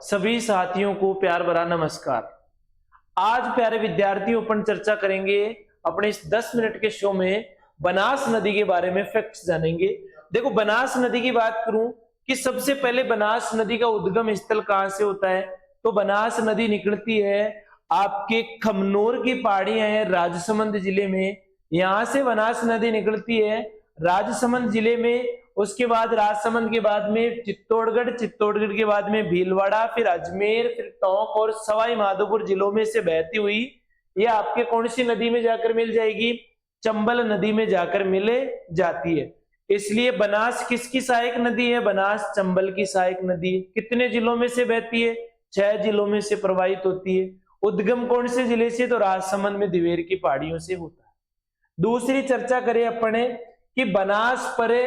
सभी साथियों को प्यार भरा नमस्कार। आज प्यारे विद्यार्थियों अपन चर्चा करेंगे अपने इस 10 मिनट के शो में बनास नदी के बारे में फैक्ट्स जानेंगे। देखो, बनास नदी की बात करूं कि सबसे पहले बनास नदी का उद्गम स्थल कहां से होता है, तो बनास नदी निकलती है आपके खमनोर की पहाड़ियां हैं राजसमंद जिले में। यहां से बनास नदी निकलती है राजसमंद जिले में। उसके बाद राजसमंद के बाद में चित्तौड़गढ़, चित्तौड़गढ़ के बाद में भीलवाड़ा, फिर अजमेर, फिर टोंक और सवाई माधोपुर जिलों में से बहती हुई ये आपके कौन सी नदी में जाकर मिल जाएगी, चंबल नदी में जाकर मिले जाती है। इसलिए बनास किसकी सहायक नदी है, बनास चंबल की सहायक नदी है। कितने जिलों में से बहती है, 6 जिलों में से प्रवाहित होती है। उद्गम कौन से जिले से, तो राजसमंद में दिवेर की पहाड़ियों से होता है। दूसरी चर्चा करें अपने कि बनास पर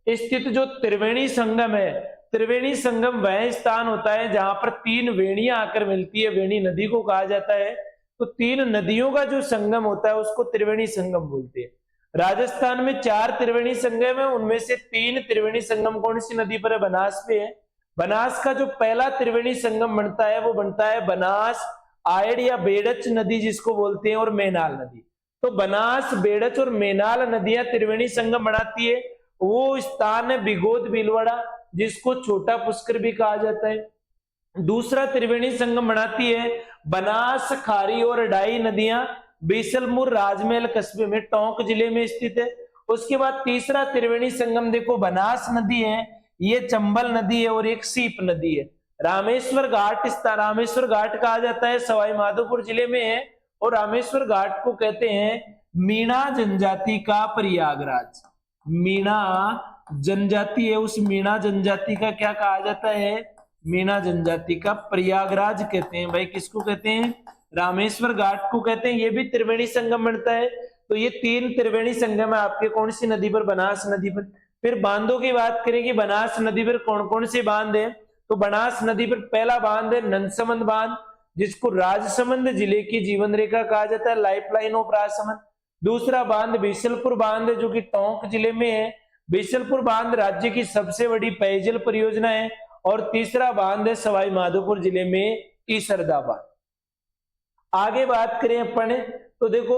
स्थित जो त्रिवेणी संगम है, त्रिवेणी संगम वह स्थान होता है जहां पर 3 वेणियां आकर मिलती है, वेणी नदी को कहा जाता है। तो 3 नदियों का जो संगम होता है उसको त्रिवेणी संगम बोलते हैं। राजस्थान में 4 त्रिवेणी संगम है, उनमें से 3 त्रिवेणी संगम कौन सी नदी पर है, बनास पे है। बनास का जो पहला त्रिवेणी संगम बनता है वो बनता है बनास आयड़ या बेड़च नदी जिसको बोलते हैं, और मेनाल नदी। तो बनास, बेड़च और मेनाल नदियां त्रिवेणी संगम बनाती है। वो स्थान है बिगोद भीलवाड़ा जिसको छोटा पुष्कर भी कहा जाता है। दूसरा त्रिवेणी संगम बनाती है बनास, खारी और डाई नदियां बीसलपुर, राजमहल कस्बे में टोंक जिले में स्थित है। उसके बाद तीसरा त्रिवेणी संगम देखो बनास नदी है, ये चंबल नदी है और एक सीप नदी है। रामेश्वर घाट, रामेश्वर घाट कहा जाता है, सवाई माधोपुर जिले में है। और रामेश्वर घाट को कहते हैं मीणा जनजाति का प्रयागराज। मीणा जनजाति है, उस मीणा जनजाति का क्या कहा जाता है, मीणा जनजाति का प्रयागराज कहते हैं। भाई किसको कहते हैं, रामेश्वर घाट को कहते हैं। ये भी त्रिवेणी संगम बनता है। तो ये 3 त्रिवेणी संगम है आपके कौन सी नदी पर, बनास नदी पर। फिर बांधों की बात करें कि बनास नदी पर कौन कौन से बांध है, तो बनास नदी पर पहला बांध है नंदसमंद बांध जिसको राजसमंद जिले की जीवन रेखा कहा जाता है, लाइफलाइन ऑफ राजसमंद। दूसरा बांध बीसलपुर बांध है जो कि टोंक जिले में है। बीसलपुर बांध राज्य की सबसे बड़ी पेयजल परियोजना है। और तीसरा बांध है सवाई माधोपुर जिले में ईसरदा बांध। आगे बात करें अपन तो देखो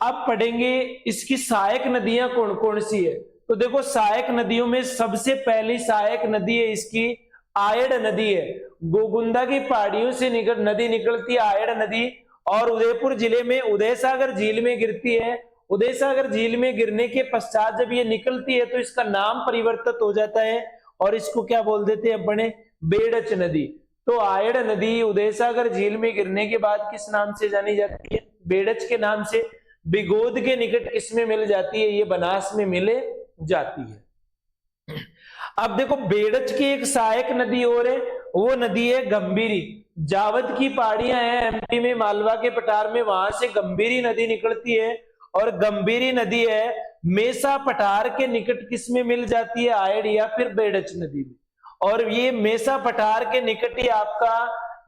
अब पढ़ेंगे इसकी सहायक नदियां कौन कौन सी है। तो देखो सहायक नदियों में सबसे पहली सहायक नदी है इसकी आयड़ नदी है। गोगुंदा की पहाड़ियों से नदी निकलती है आयड़ नदी, और उदयपुर जिले में उदयसागर झील में गिरती है। उदयसागर झील में गिरने के पश्चात जब ये निकलती है तो इसका नाम परिवर्तित हो जाता है और इसको क्या बोल देते हैं अपने, बेड़च नदी। तो आयड़ नदी उदयसागर झील में गिरने के बाद किस नाम से जानी जाती है, बेड़च के नाम से। बिगोद के निकट किसमें मिल जाती है, ये बनास में मिले जाती है। अब देखो बेड़च की एक सहायक नदी और है, वो नदी है गंभीरी। जावद की पहाड़ियां हैं एमपी में, मालवा के पठार में, वहां से गंभीरी नदी निकलती है। और गंभीरी नदी है मेसा पठार के निकट किसमें मिल जाती है, आयड़ या फिर बेड़च नदी में। और ये मेसा पठार के निकट ही आपका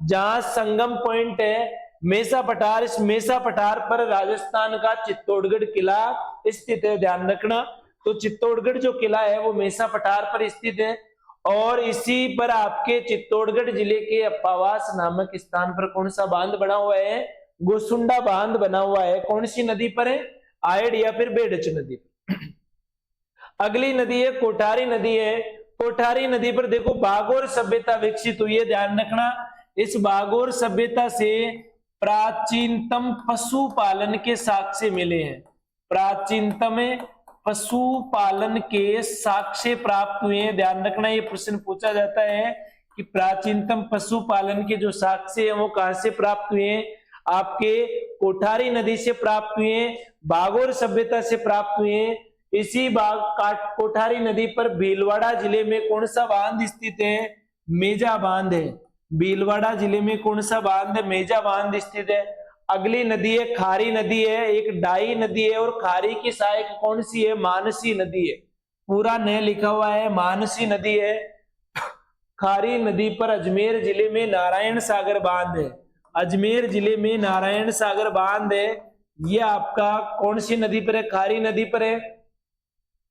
जहां संगम पॉइंट है मेसा पठार, इस मेसा पठार पर राजस्थान का चित्तौड़गढ़ किला स्थित है, ध्यान रखना। तो चित्तौड़गढ़ जो किला है वो मेसा पठार पर स्थित है। और इसी पर आपके चित्तौड़गढ़ जिले के अप्पावास नामक स्थान पर कौन सा बांध बना हुआ है, गोसुंडा बांध बना हुआ है। कौन सी नदी पर है, आयड़ या फिर बेड़च नदी पर। अगली नदी है कोठारी नदी है। कोठारी नदी पर देखो बागोर सभ्यता विकसित हुई है, ध्यान रखना। इस बागोर सभ्यता से प्राचीनतम पशुपालन के साक्ष्य मिले हैं। प्राचीनतम पशुपालन के साक्ष्य प्राप्त हुए हैं, ध्यान रखना। ये प्रश्न पूछा जाता है कि प्राचीनतम पशुपालन के जो साक्ष्य हैं वो कहां से प्राप्त हुए हैं, आपके कोठारी नदी से प्राप्त हुए हैं, बागोर सभ्यता से प्राप्त हुए हैं। इसी कोठारी नदी पर भीलवाड़ा जिले में कौन सा बांध स्थित है, मेजा बांध है। भीलवाड़ा जिले में कौन सा बांध है, मेजा बांध स्थित है। अगली नदी है खारी नदी है, एक डाई नदी है। और खारी की सहायक कौन सी है, मानसी नदी है। पूरा न लिखा हुआ है, मानसी नदी है। खारी नदी पर अजमेर जिले में नारायण सागर बांध है। अजमेर जिले में नारायण सागर बांध है। ये आपका कौन सी नदी पर है, खारी नदी पर है।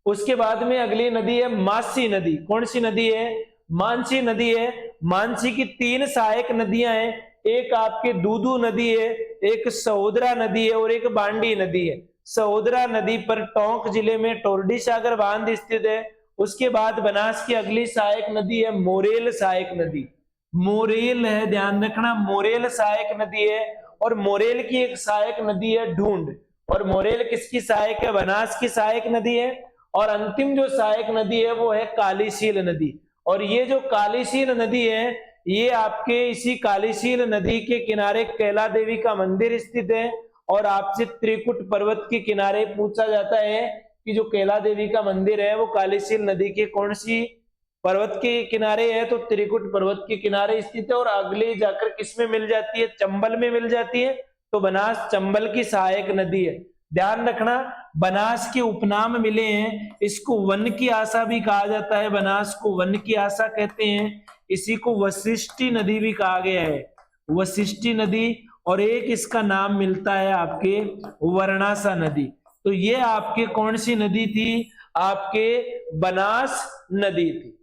उसके बाद में अगली नदी है मानसी नदी। कौन सी नदी है, मानसी नदी है। मानसी की 3 सहायक नदियां हैं, एक आपके दूदू नदी है, एक सहोदरा नदी है और एक बांडी नदी है। सहोदरा नदी पर टोंक जिले में टोरडी सागर बांध स्थित है। उसके बाद बनास की अगली सहायक नदी है मोरेल सहायक नदी, मोरेल है, ध्यान रखना, मोरेल सहायक नदी है। और मोरेल की एक सहायक नदी है ढूंढ, और मोरेल किसकी सहायक है? बनास की सहायक नदी है। और अंतिम जो सहायक नदी है वो है कालीशील नदी। और ये जो कालीशील नदी है, ये आपके इसी कालीशील नदी के किनारे कैला देवी का मंदिर स्थित है। और आपसे त्रिकुट पर्वत के किनारे पूछा जाता है कि जो कैला देवी का मंदिर है वो कालीशील नदी के कौन सी पर्वत के किनारे है? तो त्रिकुट पर्वत के किनारे स्थित है। और अगले जाकर किसमें मिल जाती है? चंबल में मिल जाती है। तो बनास चंबल की सहायक नदी है। ध्यान रखना, बनास के उपनाम मिले हैं, इसको वन की आशा भी कहा जाता है, बनास को वन की आशा कहते हैं। इसी को वशिष्ठी नदी भी कहा गया है, वशिष्ठी नदी। और एक इसका नाम मिलता है आपके वर्णासा नदी। तो ये आपके कौन सी नदी थी? आपके बनास नदी थी।